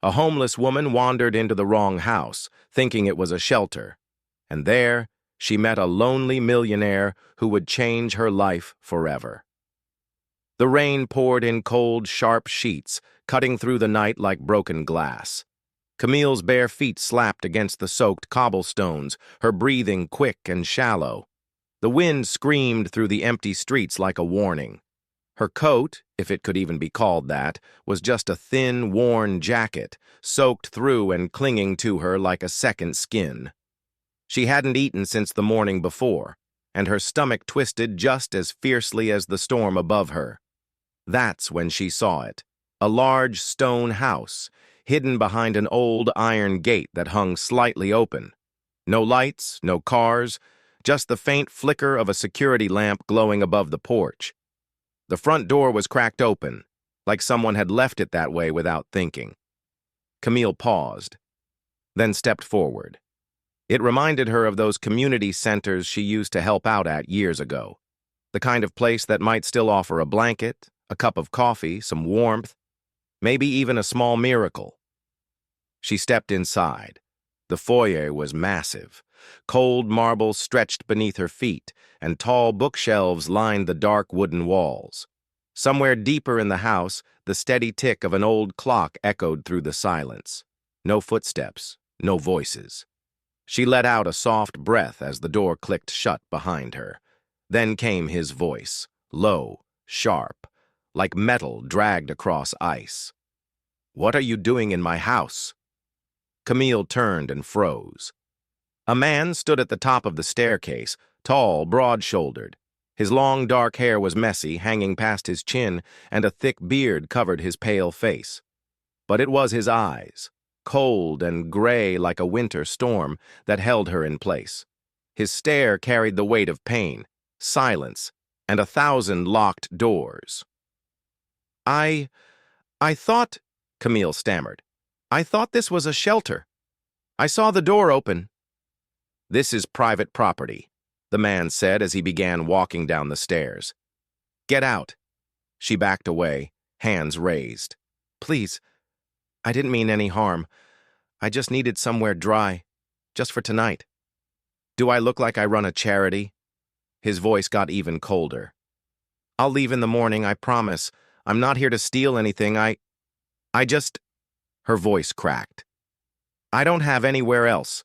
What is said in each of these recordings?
A homeless woman wandered into the wrong house, thinking it was a shelter, and there she met a lonely millionaire who would change her life forever. The rain poured in cold, sharp sheets, cutting through the night like broken glass. Camille's bare feet slapped against the soaked cobblestones, her breathing quick and shallow. The wind screamed through the empty streets like a warning. Her coat, if it could even be called that, was just a thin, worn jacket, soaked through and clinging to her like a second skin. She hadn't eaten since the morning before, and her stomach twisted just as fiercely as the storm above her. That's when she saw it, a large stone house, hidden behind an old iron gate that hung slightly open. No lights, no cars, just the faint flicker of a security lamp glowing above the porch. The front door was cracked open, like someone had left it that way without thinking. Camille paused, then stepped forward. It reminded her of those community centers she used to help out at years ago, the kind of place that might still offer a blanket, a cup of coffee, some warmth, maybe even a small miracle. She stepped inside. The foyer was massive. Cold marble stretched beneath her feet, and tall bookshelves lined the dark wooden walls. Somewhere deeper in the house, the steady tick of an old clock echoed through the silence. No footsteps, no voices. She let out a soft breath as the door clicked shut behind her. Then came his voice, low, sharp, like metal dragged across ice. "What are you doing in my house?" Camille turned and froze. A man stood at the top of the staircase, tall, broad-shouldered. His long, dark hair was messy, hanging past his chin, and a thick beard covered his pale face. But it was his eyes, cold and gray like a winter storm, that held her in place. His stare carried the weight of pain, silence, and 1,000 locked doors. I thought," Camille stammered. "I thought this was a shelter. I saw the door open." "This is private property," the man said as he began walking down the stairs. "Get out." She backed away, hands raised. "Please, I didn't mean any harm. I just needed somewhere dry, just for tonight. Do I look like I run a charity?" His voice got even colder. "I'll leave in the morning, I promise. I'm not here to steal anything. I just—" Her voice cracked. "I don't have anywhere else."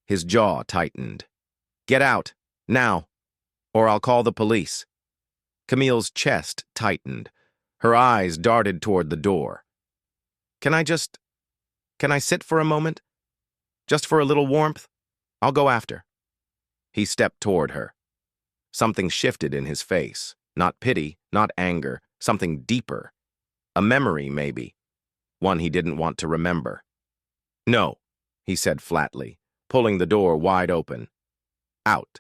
His jaw tightened. "Get out, now, or I'll call the police." Camille's chest tightened. Her eyes darted toward the door. Can I sit for a moment? Just for a little warmth? I'll go after." He stepped toward her. Something shifted in his face. Not pity, not anger, something deeper. A memory, maybe. One he didn't want to remember. "No," he said flatly, pulling the door wide open. "Out."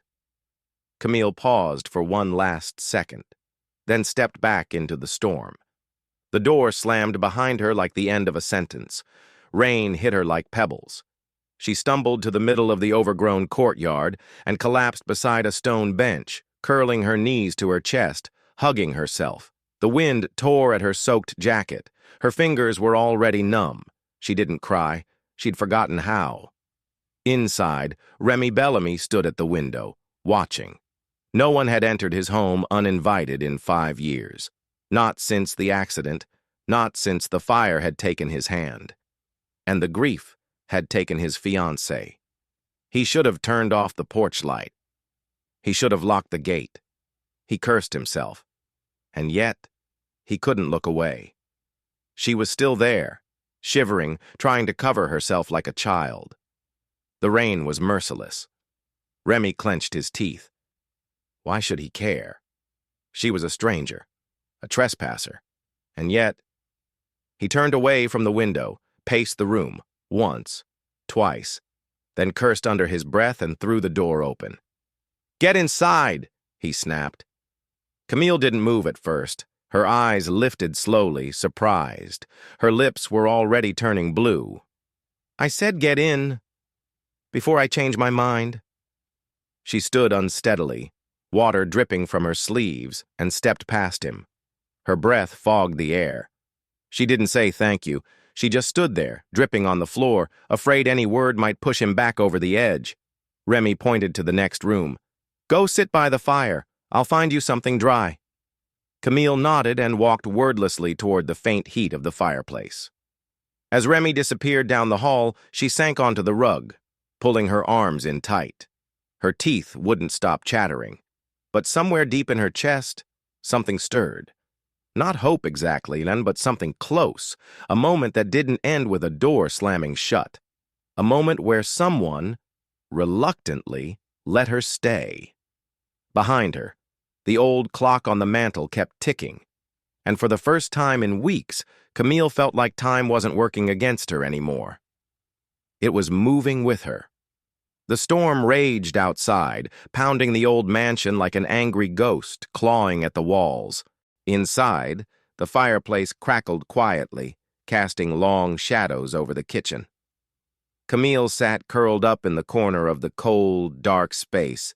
Camille paused for one last second, then stepped back into the storm. The door slammed behind her like the end of a sentence. Rain hit her like pebbles. She stumbled to the middle of the overgrown courtyard and collapsed beside a stone bench, curling her knees to her chest, hugging herself. The wind tore at her soaked jacket. Her fingers were already numb. She didn't cry. She'd forgotten how. Inside, Remy Bellamy stood at the window, watching. No one had entered his home uninvited in 5 years. Not since the accident, not since the fire had taken his hand. And the grief had taken his fiancée. He should have turned off the porch light. He should have locked the gate. He cursed himself. And yet, he couldn't look away. She was still there, shivering, trying to cover herself like a child. The rain was merciless. Remy clenched his teeth. Why should he care? She was a stranger, a trespasser. And yet, he turned away from the window, paced the room, once, twice, then cursed under his breath and threw the door open. "Get inside!" he snapped. Camille didn't move at first. Her eyes lifted slowly, surprised. Her lips were already turning blue. "I said get in, before I change my mind." She stood unsteadily, water dripping from her sleeves, and stepped past him. Her breath fogged the air. She didn't say thank you. She just stood there, dripping on the floor, afraid any word might push him back over the edge. Remy pointed to the next room. "Go sit by the fire. I'll find you something dry." Camille nodded and walked wordlessly toward the faint heat of the fireplace. As Remy disappeared down the hall, she sank onto the rug, pulling her arms in tight. Her teeth wouldn't stop chattering. But somewhere deep in her chest, something stirred. Not hope exactly, but something close. A moment that didn't end with a door slamming shut. A moment where someone, reluctantly, let her stay. Behind her, the old clock on the mantel kept ticking. And for the first time in weeks, Camille felt like time wasn't working against her anymore. It was moving with her. The storm raged outside, pounding the old mansion like an angry ghost, clawing at the walls. Inside, the fireplace crackled quietly, casting long shadows over the kitchen. Camille sat curled up in the corner of the cold, dark space,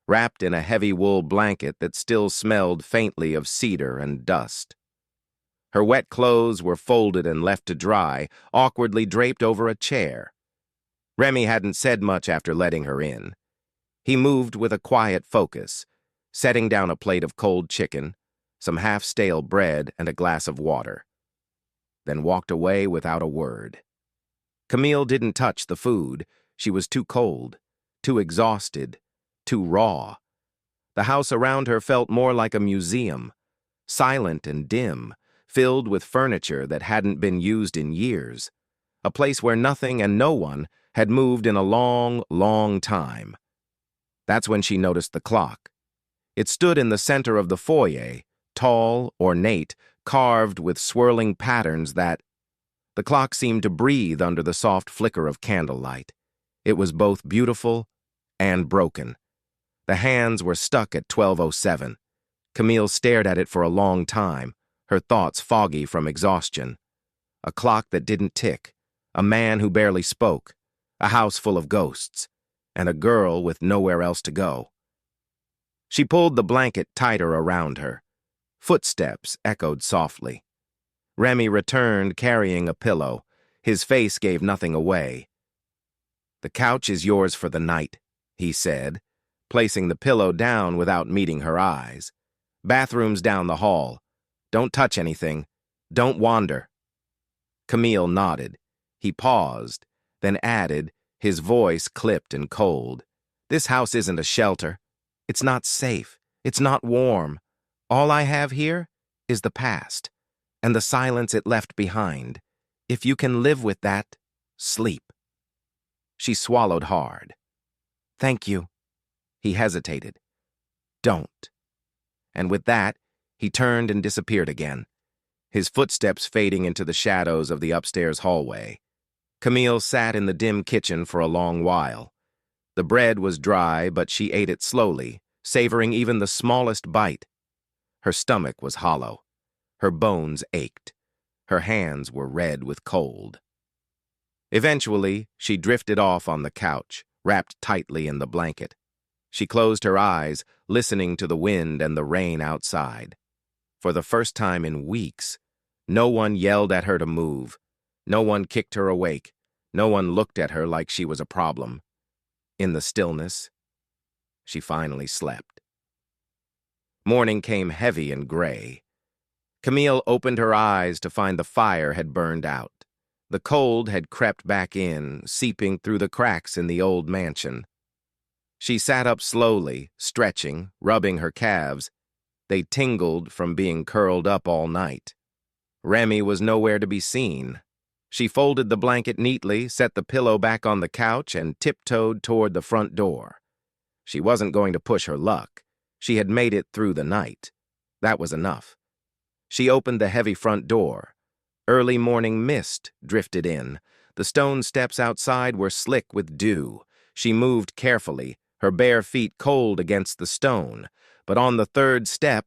wrapped in a heavy wool blanket that still smelled faintly of cedar and dust. Her wet clothes were folded and left to dry, awkwardly draped over a chair. Remy hadn't said much after letting her in. He moved with a quiet focus, setting down a plate of cold chicken, some half-stale bread, and a glass of water, then walked away without a word. Camille didn't touch the food. She was too cold, too exhausted, too raw. The house around her felt more like a museum, silent and dim, filled with furniture that hadn't been used in years, a place where nothing and no one had moved in a long, long time. That's when she noticed the clock. It stood in the center of the foyer, tall, ornate, carved with swirling patterns that... The clock seemed to breathe under the soft flicker of candlelight. It was both beautiful and broken. The hands were stuck at 12:07. Camille stared at it for a long time, her thoughts foggy from exhaustion. A clock that didn't tick, a man who barely spoke, a house full of ghosts, and a girl with nowhere else to go. She pulled the blanket tighter around her. Footsteps echoed softly. Remy returned carrying a pillow. His face gave nothing away. "The couch is yours for the night," he said, placing the pillow down without meeting her eyes. "Bathroom's down the hall. Don't touch anything. Don't wander." Camille nodded. He paused, then added, his voice clipped and cold. "This house isn't a shelter. It's not safe. It's not warm. All I have here is the past, and the silence it left behind. If you can live with that, sleep." She swallowed hard. "Thank you." He hesitated. "Don't." And with that, he turned and disappeared again, his footsteps fading into the shadows of the upstairs hallway. Camille sat in the dim kitchen for a long while. The bread was dry, but she ate it slowly, savoring even the smallest bite. Her stomach was hollow. Her bones ached. Her hands were red with cold. Eventually, she drifted off on the couch, wrapped tightly in the blanket. She closed her eyes, listening to the wind and the rain outside. For the first time in weeks, no one yelled at her to move. No one kicked her awake. No one looked at her like she was a problem. In the stillness, she finally slept. Morning came heavy and gray. Camille opened her eyes to find the fire had burned out. The cold had crept back in, seeping through the cracks in the old mansion. She sat up slowly, stretching, rubbing her calves. They tingled from being curled up all night. Remy was nowhere to be seen. She folded the blanket neatly, set the pillow back on the couch, and tiptoed toward the front door. She wasn't going to push her luck. She had made it through the night. That was enough. She opened the heavy front door. Early morning mist drifted in. The stone steps outside were slick with dew. She moved carefully, her bare feet cold against the stone. But on the third step,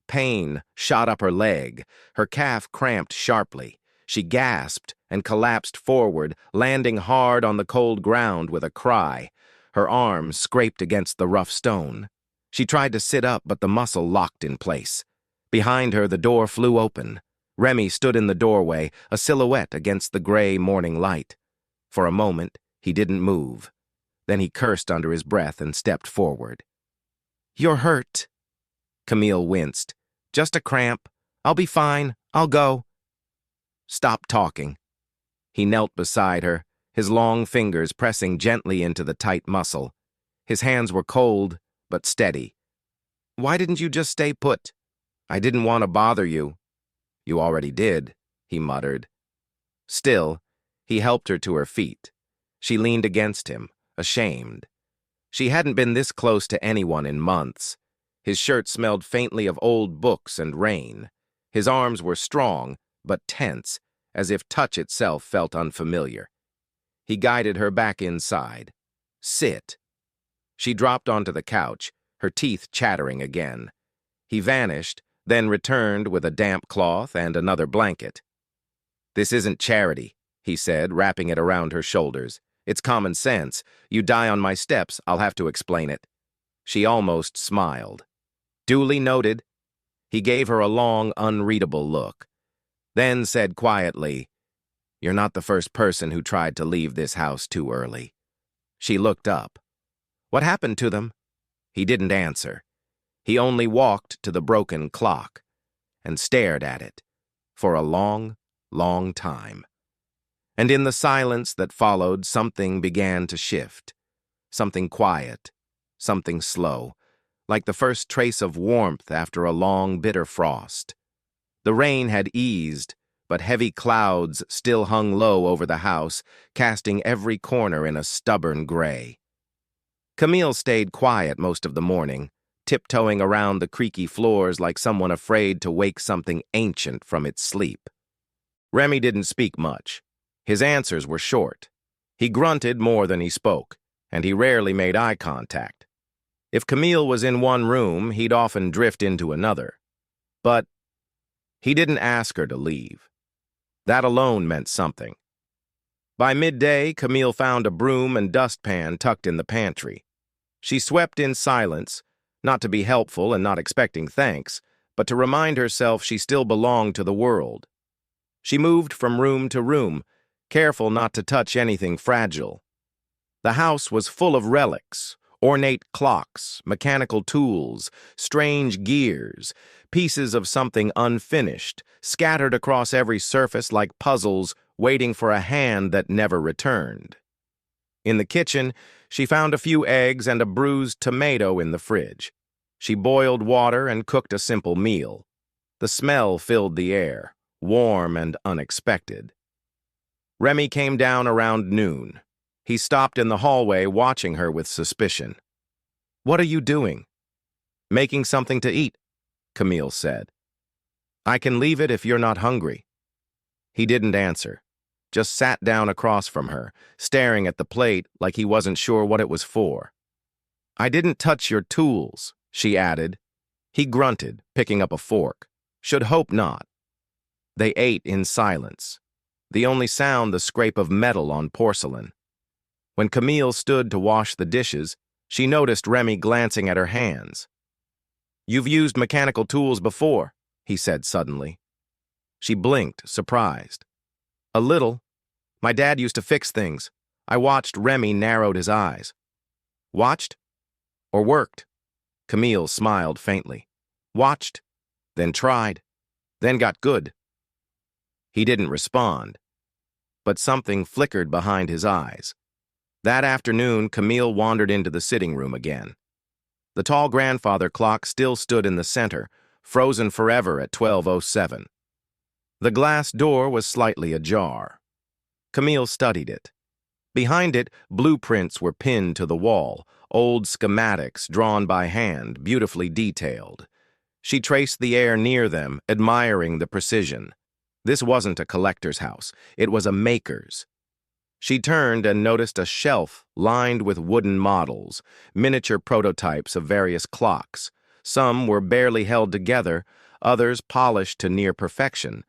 pain shot up her leg. Her calf cramped sharply. She gasped and collapsed forward, landing hard on the cold ground with a cry. Her arms scraped against the rough stone. She tried to sit up, but the muscle locked in place. Behind her, the door flew open. Remy stood in the doorway, a silhouette against the gray morning light. For a moment, he didn't move. Then he cursed under his breath and stepped forward. "You're hurt." Camille winced. "Just a cramp. I'll be fine. I'll go." "Stop talking." He knelt beside her, his long fingers pressing gently into the tight muscle. His hands were cold, but steady. "Why didn't you just stay put?" "I didn't want to bother you." "You already did," he muttered. Still, he helped her to her feet. She leaned against him, ashamed. She hadn't been this close to anyone in months. His shirt smelled faintly of old books and rain. His arms were strong, but tense, as if touch itself felt unfamiliar. He guided her back inside. "Sit." She dropped onto the couch, her teeth chattering again. He vanished, then returned with a damp cloth and another blanket. "This isn't charity," he said, wrapping it around her shoulders. "It's common sense. You die on my steps, I'll have to explain it." She almost smiled. "Duly noted." He gave her a long, unreadable look, then said quietly, "You're not the first person who tried to leave this house too early." She looked up. "What happened to them?" He didn't answer. He only walked to the broken clock and stared at it for a long, long time. And in the silence that followed, something began to shift. Something quiet, something slow, like the first trace of warmth after a long, bitter frost. The rain had eased, but heavy clouds still hung low over the house, casting every corner in a stubborn gray. Camille stayed quiet most of the morning, tiptoeing around the creaky floors like someone afraid to wake something ancient from its sleep. Remy didn't speak much. His answers were short. He grunted more than he spoke, and he rarely made eye contact. If Camille was in one room, he'd often drift into another. But he didn't ask her to leave. That alone meant something. By midday, Camille found a broom and dustpan tucked in the pantry. She swept in silence, not to be helpful and not expecting thanks, but to remind herself she still belonged to the world. She moved from room to room, careful not to touch anything fragile. The house was full of relics, ornate clocks, mechanical tools, strange gears, pieces of something unfinished, scattered across every surface like puzzles waiting for a hand that never returned. In the kitchen, she found a few eggs and a bruised tomato in the fridge. She boiled water and cooked a simple meal. The smell filled the air, warm and unexpected. Remy came down around noon. He stopped in the hallway, watching her with suspicion. "What are you doing?" "Making something to eat," Camille said. "I can leave it if you're not hungry." He didn't answer, just sat down across from her, staring at the plate like he wasn't sure what it was for. "I didn't touch your tools," she added. He grunted, picking up a fork. "Should hope not." They ate in silence, the only sound the scrape of metal on porcelain. When Camille stood to wash the dishes, she noticed Remy glancing at her hands. "You've used mechanical tools before," he said suddenly. She blinked, surprised. "A little. My dad used to fix things." I watched. Remy narrowed his eyes. "Watched? Or worked?" Camille smiled faintly. "Watched, then tried, then got good." He didn't respond, but something flickered behind his eyes. That afternoon, Camille wandered into the sitting room again. The tall grandfather clock still stood in the center, frozen forever at 12:07. The glass door was slightly ajar. Camille studied it. Behind it, blueprints were pinned to the wall, old schematics drawn by hand, beautifully detailed. She traced the air near them, admiring the precision. This wasn't a collector's house, it was a maker's. She turned and noticed a shelf lined with wooden models, miniature prototypes of various clocks. Some were barely held together, others polished to near perfection.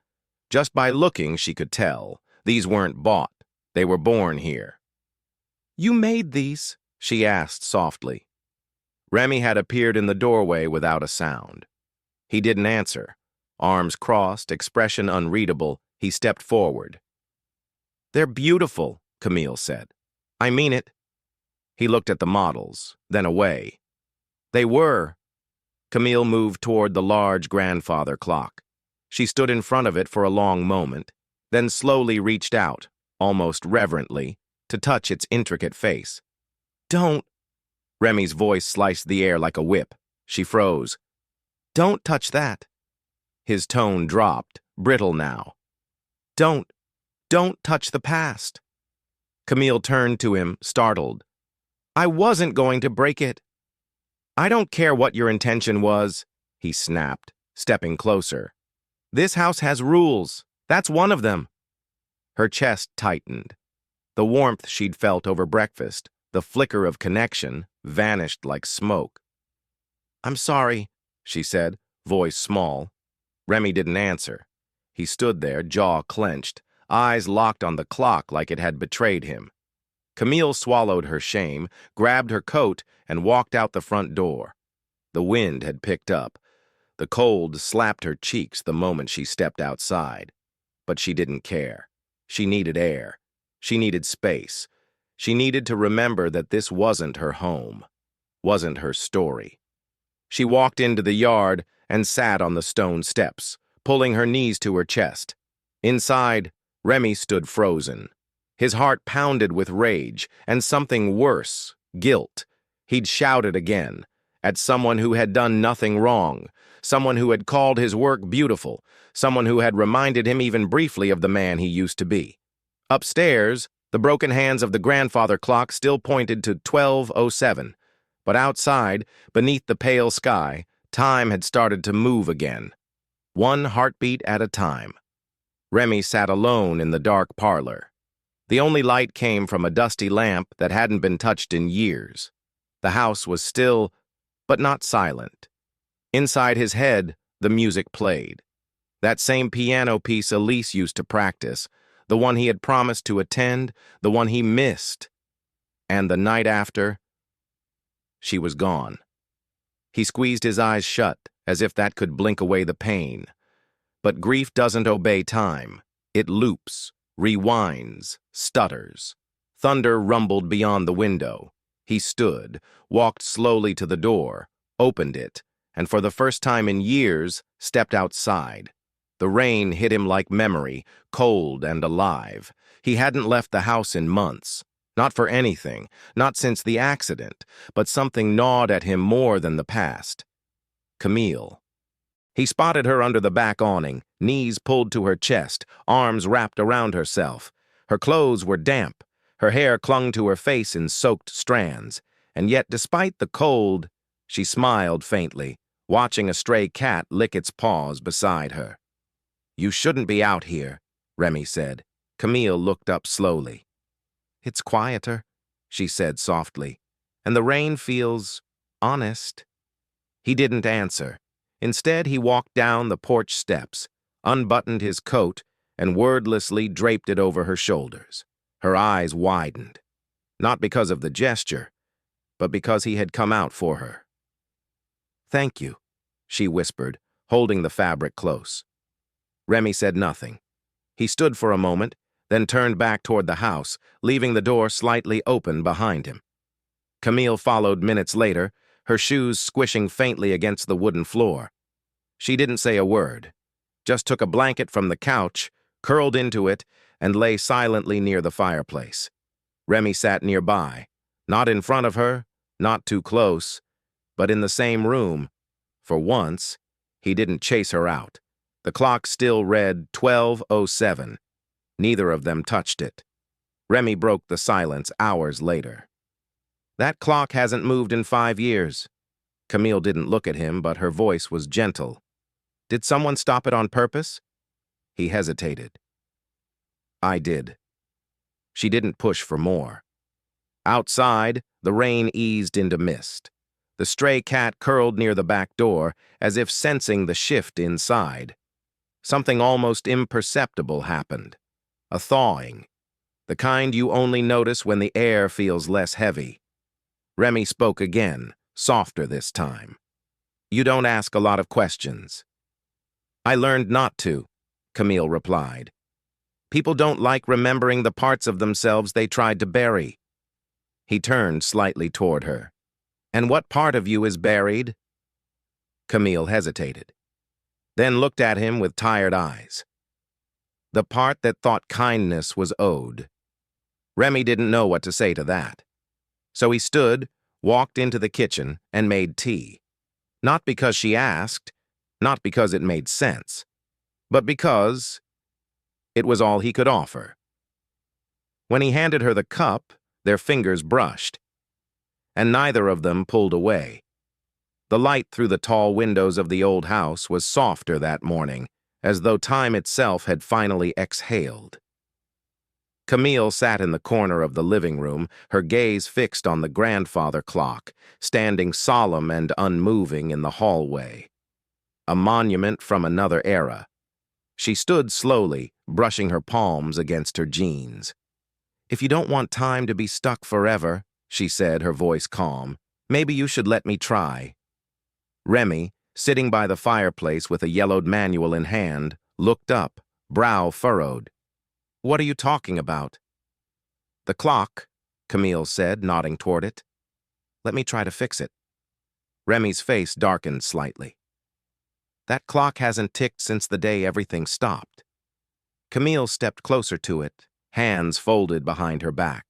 Just by looking, she could tell. These weren't bought. They were born here. "You made these?" she asked softly. Remy had appeared in the doorway without a sound. He didn't answer. Arms crossed, expression unreadable, he stepped forward. "They're beautiful," Camille said. "I mean it." He looked at the models, then away. "They were." Camille moved toward the large grandfather clock. She stood in front of it for a long moment, then slowly reached out, almost reverently, to touch its intricate face. "Don't." Remy's voice sliced the air like a whip. She froze. "Don't touch that." His tone dropped, brittle now. Don't touch the past." Camille turned to him, startled. "I wasn't going to break it." "I don't care what your intention was," he snapped, stepping closer. "This house has rules. That's one of them." Her chest tightened. The warmth she'd felt over breakfast, the flicker of connection, vanished like smoke. "I'm sorry," she said, voice small. Remy didn't answer. He stood there, jaw clenched, eyes locked on the clock like it had betrayed him. Camille swallowed her shame, grabbed her coat, and walked out the front door. The wind had picked up. The cold slapped her cheeks the moment she stepped outside. But she didn't care. She needed air. She needed space. She needed to remember that this wasn't her home, wasn't her story. She walked into the yard and sat on the stone steps, pulling her knees to her chest. Inside, Remy stood frozen. His heart pounded with rage and something worse, guilt. He'd shouted again, at someone who had done nothing wrong, someone who had called his work beautiful, someone who had reminded him even briefly of the man he used to be. Upstairs, the broken hands of the grandfather clock still pointed to 12:07, but outside, beneath the pale sky, time had started to move again. One heartbeat at a time. Remy sat alone in the dark parlor. The only light came from a dusty lamp that hadn't been touched in years. The house was still, but not silent. Inside his head, the music played. That same piano piece Elise used to practice, the one he had promised to attend, the one he missed. And the night after, she was gone. He squeezed his eyes shut, as if that could blink away the pain. But grief doesn't obey time. It loops, rewinds, stutters. Thunder rumbled beyond the window. He stood, walked slowly to the door, opened it, and for the first time in years, stepped outside. The rain hit him like memory, cold and alive. He hadn't left the house in months. Not for anything, not since the accident, but something gnawed at him more than the past. Camille. He spotted her under the back awning, knees pulled to her chest, arms wrapped around herself. Her clothes were damp. Her hair clung to her face in soaked strands. And yet, despite the cold, she smiled faintly, watching a stray cat lick its paws beside her. "You shouldn't be out here," Remy said. Camille looked up slowly. "It's quieter," she said softly, "and the rain feels honest." He didn't answer. Instead, he walked down the porch steps, unbuttoned his coat, and wordlessly draped it over her shoulders. Her eyes widened, not because of the gesture, but because he had come out for her. "Thank you," she whispered, holding the fabric close. Remy said nothing. He stood for a moment, then turned back toward the house, leaving the door slightly open behind him. Camille followed minutes later, her shoes squishing faintly against the wooden floor. She didn't say a word, just took a blanket from the couch, curled into it, and lay silently near the fireplace. Remy sat nearby, not in front of her, not too close, but in the same room. For once, he didn't chase her out. The clock still read 12:07. Neither of them touched it. Remy broke the silence hours later. "That clock hasn't moved in 5 years. Camille didn't look at him, but her voice was gentle. "Did someone stop it on purpose?" He hesitated. "I did." She didn't push for more. Outside, the rain eased into mist. The stray cat curled near the back door, as if sensing the shift inside. Something almost imperceptible happened. A thawing. The kind you only notice when the air feels less heavy. Remy spoke again, softer this time. "You don't ask a lot of questions." I learned not to, Camille replied. People don't like remembering the parts of themselves they tried to bury. He turned slightly toward her. And what part of you is buried? Camille hesitated, then looked at him with tired eyes. The part that thought kindness was owed. Remy didn't know what to say to that. So he stood, walked into the kitchen, and made tea. Not because she asked, not because it made sense, but because it was all he could offer. When he handed her the cup, their fingers brushed, and neither of them pulled away. The light through the tall windows of the old house was softer that morning, as though time itself had finally exhaled. Camille sat in the corner of the living room, her gaze fixed on the grandfather clock, standing solemn and unmoving in the hallway. A monument from another era. She stood slowly, brushing her palms against her jeans. If you don't want time to be stuck forever, she said, her voice calm, maybe you should let me try. Remy, sitting by the fireplace with a yellowed manual in hand, looked up, brow furrowed. What are you talking about? The clock, Camille said, nodding toward it. Let me try to fix it. Remy's face darkened slightly. That clock hasn't ticked since the day everything stopped. Camille stepped closer to it, hands folded behind her back.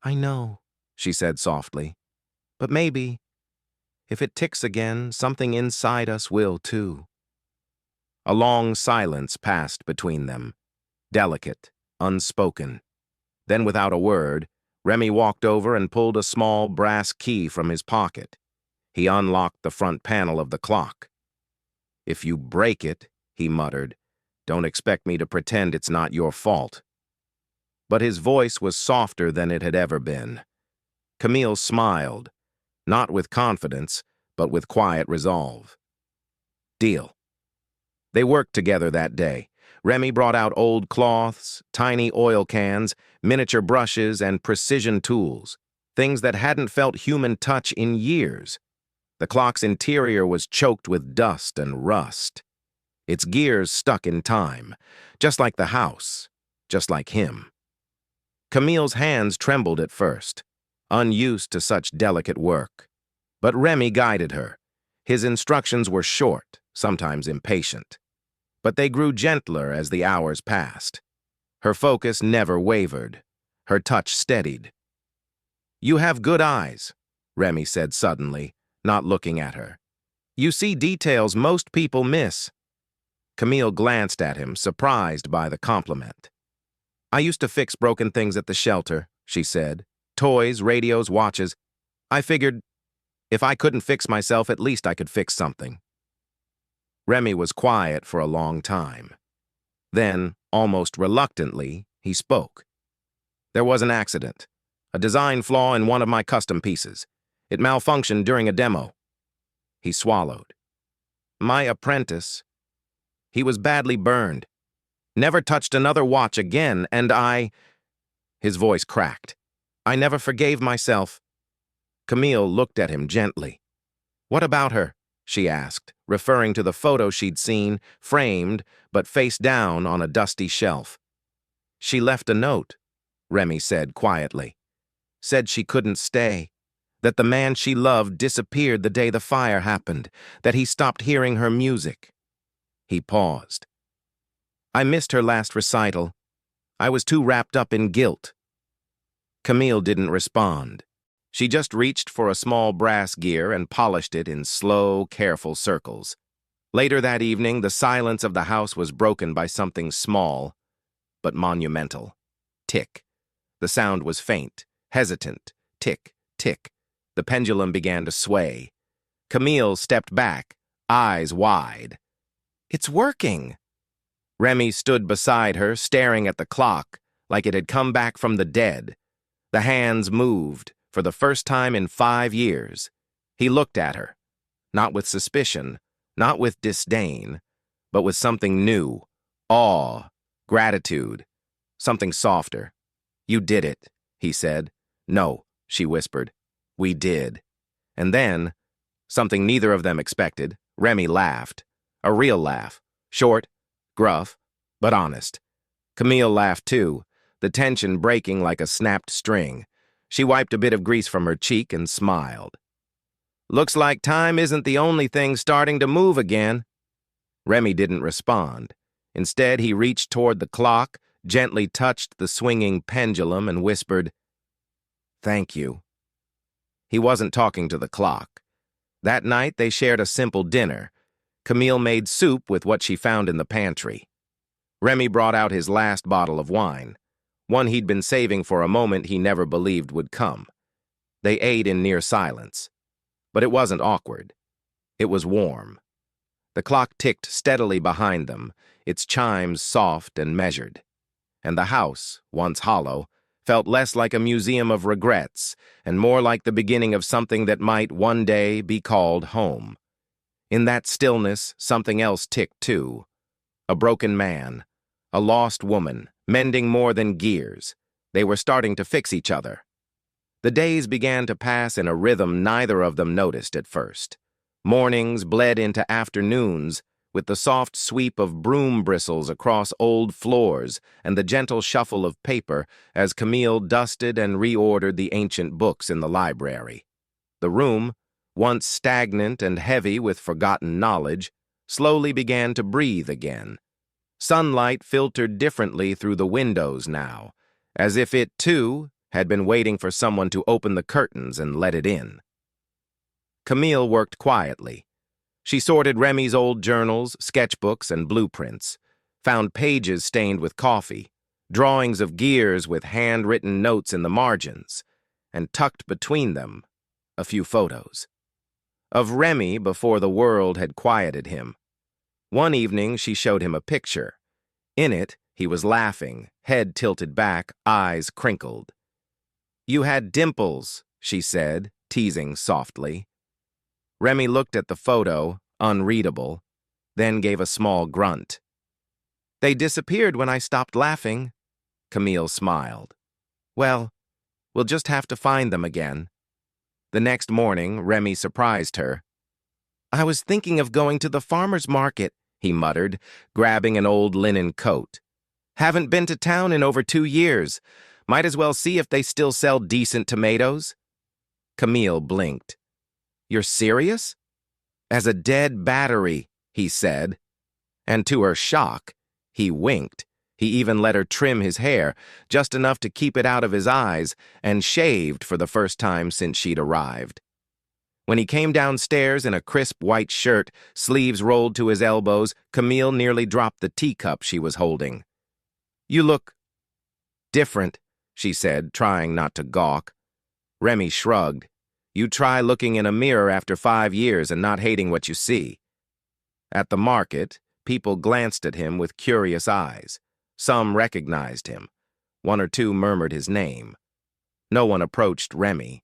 I know, she said softly, but maybe, if it ticks again, something inside us will too. A long silence passed between them, delicate, unspoken. Then, without a word, Remy walked over and pulled a small brass key from his pocket. He unlocked the front panel of the clock. If you break it, he muttered, don't expect me to pretend it's not your fault. But his voice was softer than it had ever been. Camille smiled, not with confidence, but with quiet resolve. Deal. They worked together that day. Remy brought out old cloths, tiny oil cans, miniature brushes, and precision tools, things that hadn't felt human touch in years. The clock's interior was choked with dust and rust. Its gears stuck in time, just like the house, just like him. Camille's hands trembled at first, unused to such delicate work. But Remy guided her. His instructions were short, sometimes impatient. But they grew gentler as the hours passed. Her focus never wavered. Her touch steadied. You have good eyes, Remy said suddenly, not looking at her. You see details most people miss. Camille glanced at him, surprised by the compliment. I used to fix broken things at the shelter, she said. Toys, radios, watches. I figured, if I couldn't fix myself, at least I could fix something. Remy was quiet for a long time. Then, almost reluctantly, he spoke. There was an accident, a design flaw in one of my custom pieces. It malfunctioned during a demo. He swallowed. My apprentice, he was badly burned. Never touched another watch again, and His voice cracked. I never forgave myself. Camille looked at him gently. What about her? She asked, referring to the photo she'd seen, framed, but face down on a dusty shelf. She left a note, Remy said quietly. Said she couldn't stay, that the man she loved disappeared the day the fire happened, that he stopped hearing her music. He paused. I missed her last recital. I was too wrapped up in guilt. Camille didn't respond. She just reached for a small brass gear and polished it in slow, careful circles. Later that evening, the silence of the house was broken by something small, but monumental. Tick. The sound was faint, hesitant. Tick, tick. The pendulum began to sway. Camille stepped back, eyes wide. It's working! Remy stood beside her, staring at the clock, like it had come back from the dead. The hands moved. For the first time in 5 years, he looked at her, not with suspicion, not with disdain, but with something new, awe, gratitude, something softer. You did it, he said. No, she whispered. We did. And then, something neither of them expected, Remy laughed. A real laugh. Short, gruff, but honest. Camille laughed too, the tension breaking like a snapped string. She wiped a bit of grease from her cheek and smiled. "Looks like time isn't the only thing starting to move again." Remy didn't respond. Instead, he reached toward the clock, gently touched the swinging pendulum, and whispered, "Thank you." He wasn't talking to the clock. That night, they shared a simple dinner. Camille made soup with what she found in the pantry. Remy brought out his last bottle of wine, one he'd been saving for a moment he never believed would come. They ate in near silence. But it wasn't awkward. It was warm. The clock ticked steadily behind them, its chimes soft and measured. And the house, once hollow, felt less like a museum of regrets and more like the beginning of something that might one day be called home. In that stillness, something else ticked too. A broken man, a lost woman, mending more than gears. They were starting to fix each other. The days began to pass in a rhythm neither of them noticed at first. Mornings bled into afternoons, with the soft sweep of broom bristles across old floors and the gentle shuffle of paper as Camille dusted and reordered the ancient books in the library. The room, once stagnant and heavy with forgotten knowledge, slowly began to breathe again. Sunlight filtered differently through the windows now, as if it, too, had been waiting for someone to open the curtains and let it in. Camille worked quietly. She sorted Remy's old journals, sketchbooks, and blueprints, found pages stained with coffee, drawings of gears with handwritten notes in the margins, and tucked between them a few photos. Of Remy before the world had quieted him. One evening she showed him a picture. In it, he was laughing, head tilted back, eyes crinkled. "You had dimples," she said, teasing softly. Remy looked at the photo, unreadable, then gave a small grunt. "They disappeared when I stopped laughing." Camille smiled. "Well, we'll just have to find them again." The next morning, Remy surprised her. "I was thinking of going to the farmer's market," he muttered, grabbing an old linen coat. "Haven't been to town in over 2 years. Might as well see if they still sell decent tomatoes." Camille blinked. "You're serious?" "As a dead battery," he said. And to her shock, he winked. He even let her trim his hair, just enough to keep it out of his eyes, and shaved for the first time since she'd arrived. When he came downstairs in a crisp white shirt, sleeves rolled to his elbows, Camille nearly dropped the teacup she was holding. "You look different," she said, trying not to gawk. Remy shrugged. "You try looking in a mirror after 5 years and not hating what you see." At the market, people glanced at him with curious eyes. Some recognized him. 1 or 2 murmured his name. No one approached Remy.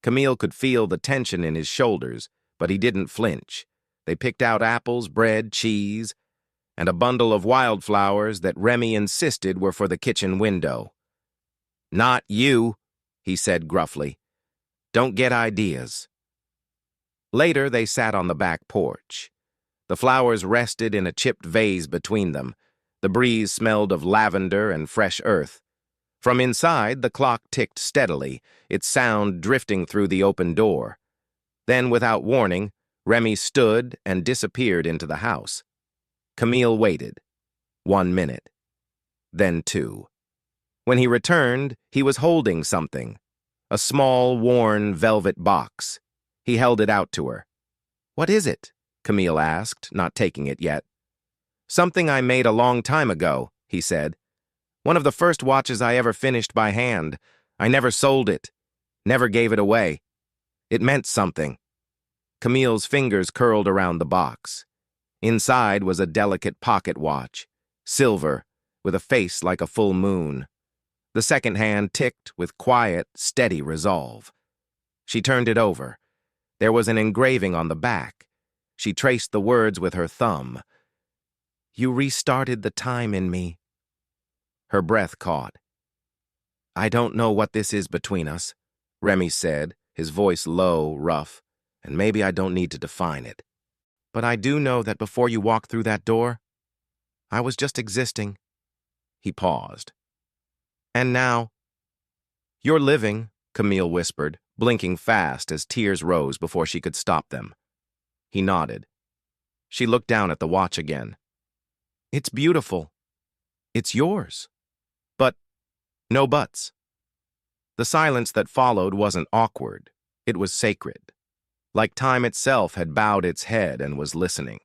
Camille could feel the tension in his shoulders, but he didn't flinch. They picked out apples, bread, cheese, and a bundle of wildflowers that Remy insisted were for the kitchen window. "Not you," he said gruffly. "Don't get ideas." Later, they sat on the back porch. The flowers rested in a chipped vase between them. The breeze smelled of lavender and fresh earth. From inside, the clock ticked steadily, its sound drifting through the open door. Then, without warning, Remy stood and disappeared into the house. Camille waited. 1 minute. Then 2. When he returned, he was holding something. A small, worn velvet box. He held it out to her. "What is it?" Camille asked, not taking it yet. "Something I made a long time ago," he said. "One of the first watches I ever finished by hand. I never sold it. Never gave it away. It meant something." Camille's fingers curled around the box. Inside was a delicate pocket watch, silver, with a face like a full moon. The second hand ticked with quiet, steady resolve. She turned it over. There was an engraving on the back. She traced the words with her thumb. "You restarted the time in me." Her breath caught. "I don't know what this is between us," Remy said, his voice low, rough, "and maybe I don't need to define it." But I do know that before you walked through that door, I was just existing." He paused. "And now—" "You're living," Camille whispered, blinking fast as tears rose before she could stop them. He nodded. She looked down at the watch again. "It's beautiful. It's yours." "But—" "No buts." The silence that followed wasn't awkward. It was sacred. Like time itself had bowed its head and was listening.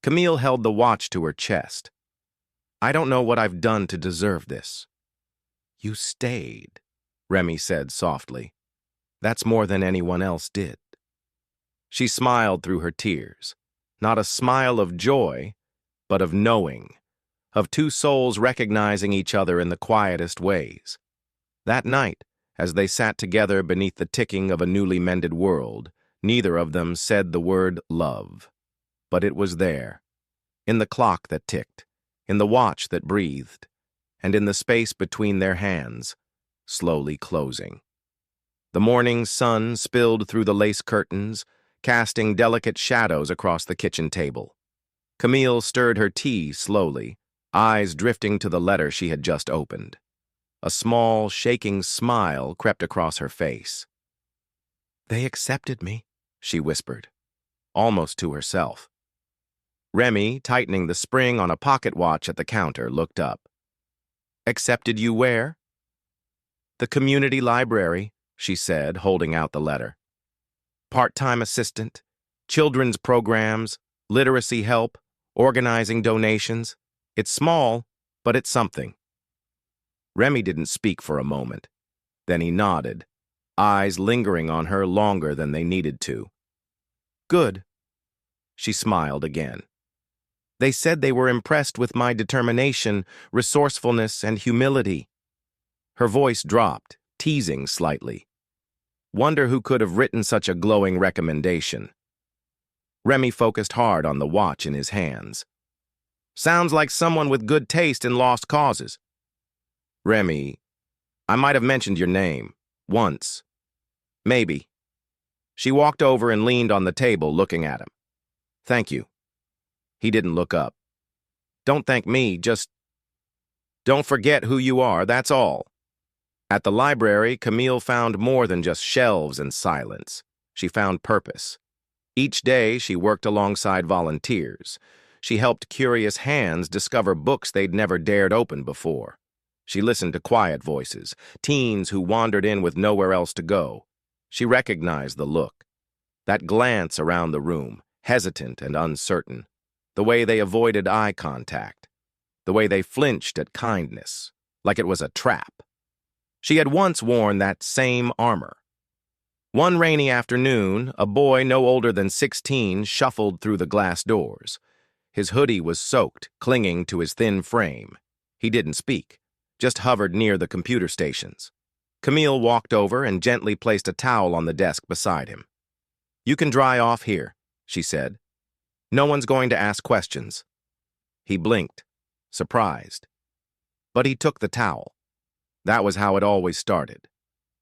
Camille held the watch to her chest. "I don't know what I've done to deserve this." "You stayed," Remy said softly. "That's more than anyone else did." She smiled through her tears. Not a smile of joy, but of knowing, of two souls recognizing each other in the quietest ways. That night, as they sat together beneath the ticking of a newly mended world, neither of them said the word love. But it was there, in the clock that ticked, in the watch that breathed, and in the space between their hands, slowly closing. The morning sun spilled through the lace curtains, casting delicate shadows across the kitchen table. Camille stirred her tea slowly, eyes drifting to the letter she had just opened. A small, shaking smile crept across her face. "They accepted me," she whispered, almost to herself. Remy, tightening the spring on a pocket watch at the counter, looked up. "Accepted you where?" "The community library," she said, holding out the letter. "Part-time assistant, children's programs, literacy help, organizing donations. It's small, but it's something." Remy didn't speak for a moment. Then he nodded, eyes lingering on her longer than they needed to. "Good." She smiled again. "They said they were impressed with my determination, resourcefulness, and humility." Her voice dropped, teasing slightly. Wonder who could have written such a glowing recommendation. Remy focused hard on the watch in his hands. "Sounds like someone with good taste in lost causes." "Remy, I might have mentioned your name. Once. Maybe." She walked over and leaned on the table, looking at him. "Thank you." He didn't look up. "Don't thank me, just don't forget who you are, that's all." At the library, Camille found more than just shelves and silence. She found purpose. Each day, she worked alongside volunteers. She helped curious hands discover books they'd never dared open before. She listened to quiet voices, teens who wandered in with nowhere else to go. She recognized the look, that glance around the room, hesitant and uncertain, the way they avoided eye contact, the way they flinched at kindness, like it was a trap. She had once worn that same armor. One rainy afternoon, a boy no older than 16 shuffled through the glass doors. His hoodie was soaked, clinging to his thin frame. He didn't speak, just hovered near the computer stations. Camille walked over and gently placed a towel on the desk beside him. "You can dry off here," she said. "No one's going to ask questions." He blinked, surprised. But he took the towel. That was how it always started.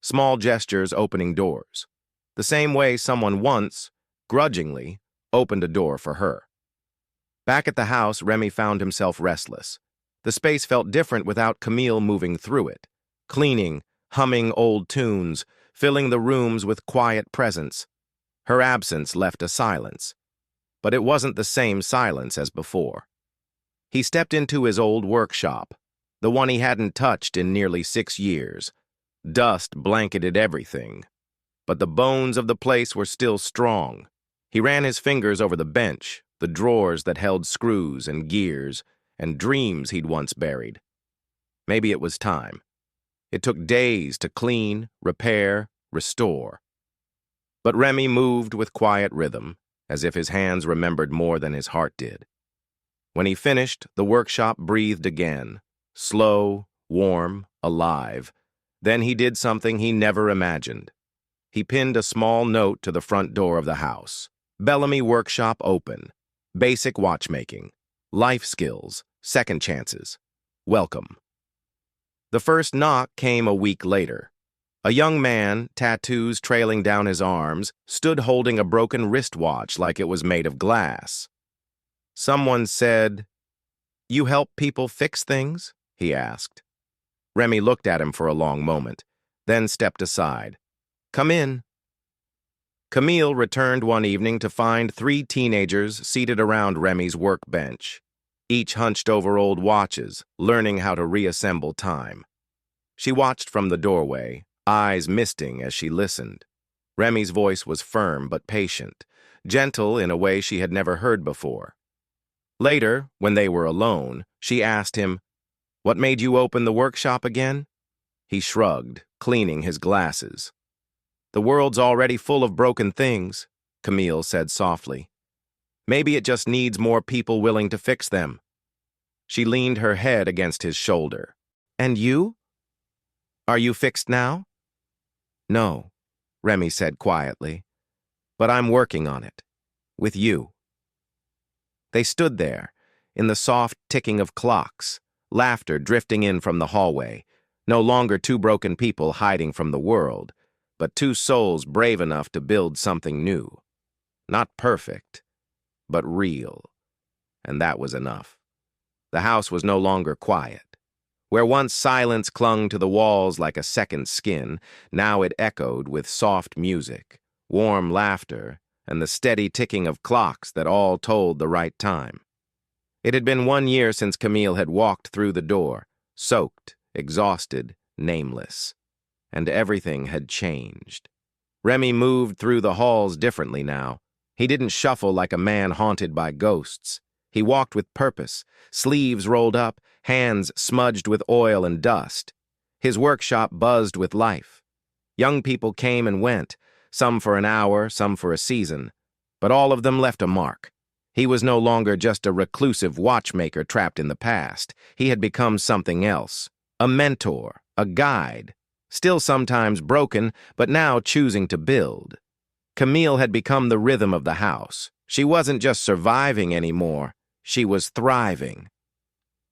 Small gestures opening doors. The same way someone once, grudgingly, opened a door for her. Back at the house, Remy found himself restless. The space felt different without Camille moving through it. Cleaning, humming old tunes, filling the rooms with quiet presence. Her absence left a silence. But it wasn't the same silence as before. He stepped into his old workshop, the one he hadn't touched in nearly 6 years. Dust blanketed everything, but the bones of the place were still strong. He ran his fingers over the bench, the drawers that held screws and gears, and dreams he'd once buried. Maybe it was time. It took days to clean, repair, restore. But Remy moved with quiet rhythm, as if his hands remembered more than his heart did. When he finished, the workshop breathed again, slow, warm, alive. Then he did something he never imagined. He pinned a small note to the front door of the house. "Bellamy Workshop open. Basic watchmaking. Life skills. Second chances. Welcome." The first knock came a week later. A young man, tattoos trailing down his arms, stood holding a broken wristwatch like it was made of glass. Someone said, "You help people fix things?" he asked. Remy looked at him for a long moment, then stepped aside. "Come in." Camille returned one evening to find 3 teenagers seated around Remy's workbench, each hunched over old watches, learning how to reassemble time. She watched from the doorway, eyes misting as she listened. Remy's voice was firm but patient, gentle in a way she had never heard before. Later, when they were alone, she asked him, "What made you open the workshop again?" He shrugged, cleaning his glasses. "The world's already full of broken things," Camille said softly. "Maybe it just needs more people willing to fix them." She leaned her head against his shoulder. "And you? Are you fixed now?" "No," Remy said quietly. "But I'm working on it. With you." They stood there, in the soft ticking of clocks, laughter drifting in from the hallway, no longer 2 broken people hiding from the world, but 2 souls brave enough to build something new. Not perfect, but real. And that was enough. The house was no longer quiet. Where once silence clung to the walls like a second skin, now it echoed with soft music, warm laughter, and the steady ticking of clocks that all told the right time. It had been 1 year since Camille had walked through the door, soaked, exhausted, nameless. And everything had changed. Remy moved through the halls differently now. He didn't shuffle like a man haunted by ghosts. He walked with purpose, sleeves rolled up, hands smudged with oil and dust. His workshop buzzed with life. Young people came and went, some for an hour, some for a season, but all of them left a mark. He was no longer just a reclusive watchmaker trapped in the past. He had become something else, a mentor, a guide, still sometimes broken, but now choosing to build. Camille had become the rhythm of the house. She wasn't just surviving anymore, she was thriving.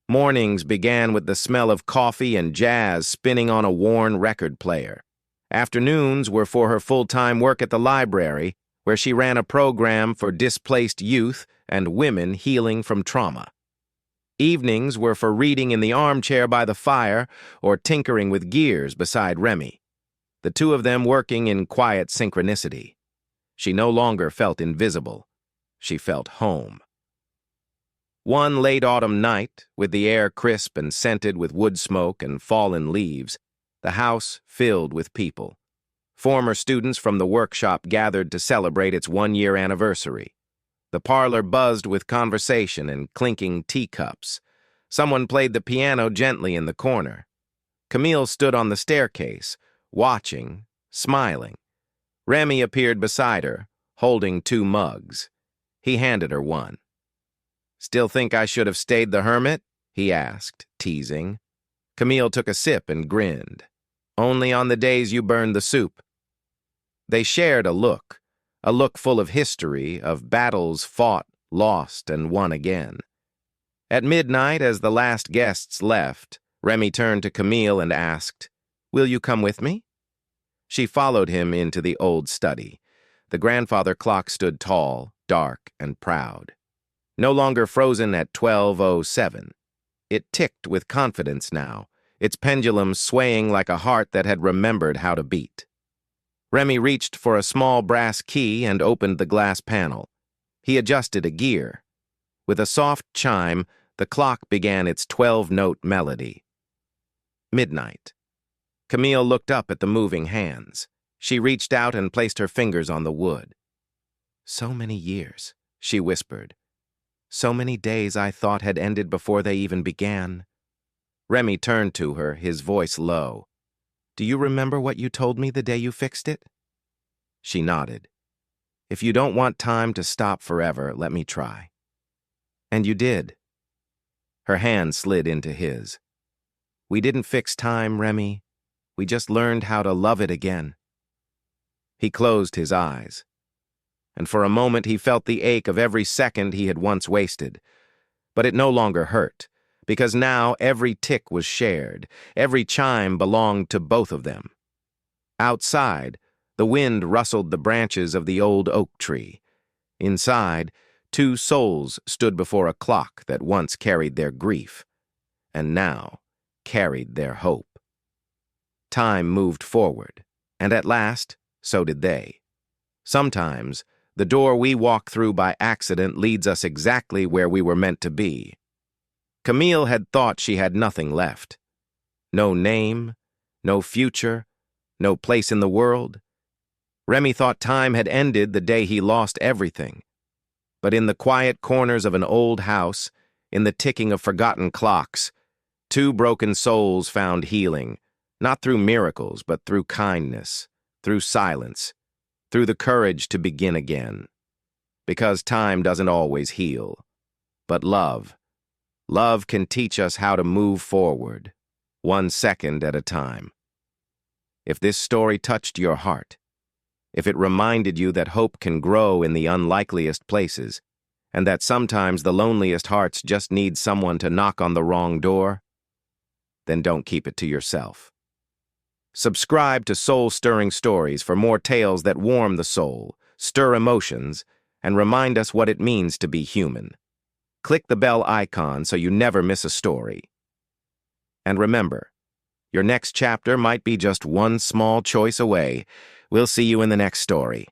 Mornings began with the smell of coffee and jazz spinning on a worn record player. Afternoons were for her full-time work at the library, where she ran a program for displaced youth and women healing from trauma. Evenings were for reading in the armchair by the fire or tinkering with gears beside Remy, the 2 of them working in quiet synchronicity. She no longer felt invisible. She felt home. One late autumn night, with the air crisp and scented with wood smoke and fallen leaves, the house filled with people. Former students from the workshop gathered to celebrate its 1-year anniversary. The parlor buzzed with conversation and clinking teacups. Someone played the piano gently in the corner. Camille stood on the staircase, watching, smiling. Remy appeared beside her, holding 2 mugs. He handed her one. "Still think I should have stayed the hermit?" he asked, teasing. Camille took a sip and grinned. "Only on the days you burned the soup." They shared a look full of history, of battles fought, lost, and won again. At midnight, as the last guests left, Remy turned to Camille and asked, "Will you come with me?" She followed him into the old study. The grandfather clock stood tall, dark, and proud. No longer frozen at 12:07. It ticked with confidence now, its pendulum swaying like a heart that had remembered how to beat. Remy reached for a small brass key and opened the glass panel. He adjusted a gear. With a soft chime, the clock began its 12-note melody. Midnight. Camille looked up at the moving hands. She reached out and placed her fingers on the wood. "So many years," she whispered. "So many days I thought had ended before they even began." Remy turned to her, his voice low. "Do you remember what you told me the day you fixed it?" She nodded. "If you don't want time to stop forever, let me try." "And you did." Her hand slid into his. "We didn't fix time, Remy. We just learned how to love it again." He closed his eyes, and for a moment he felt the ache of every second he had once wasted. But it no longer hurt, because now every tick was shared, every chime belonged to both of them. Outside, the wind rustled the branches of the old oak tree. Inside, two souls stood before a clock that once carried their grief, and now carried their hope. Time moved forward, and at last, so did they. Sometimes, the door we walk through by accident leads us exactly where we were meant to be. Camille had thought she had nothing left. No name, no future, no place in the world. Remy thought time had ended the day he lost everything. But in the quiet corners of an old house, in the ticking of forgotten clocks, two broken souls found healing, not through miracles, but through kindness, through silence, through the courage to begin again. Because time doesn't always heal. But love can teach us how to move forward, 1 second at a time. If this story touched your heart, if it reminded you that hope can grow in the unlikeliest places, and that sometimes the loneliest hearts just need someone to knock on the wrong door, then don't keep it to yourself. Subscribe to Soul-Stirring Stories for more tales that warm the soul, stir emotions, and remind us what it means to be human. Click the bell icon so you never miss a story. And remember, your next chapter might be just one small choice away. We'll see you in the next story.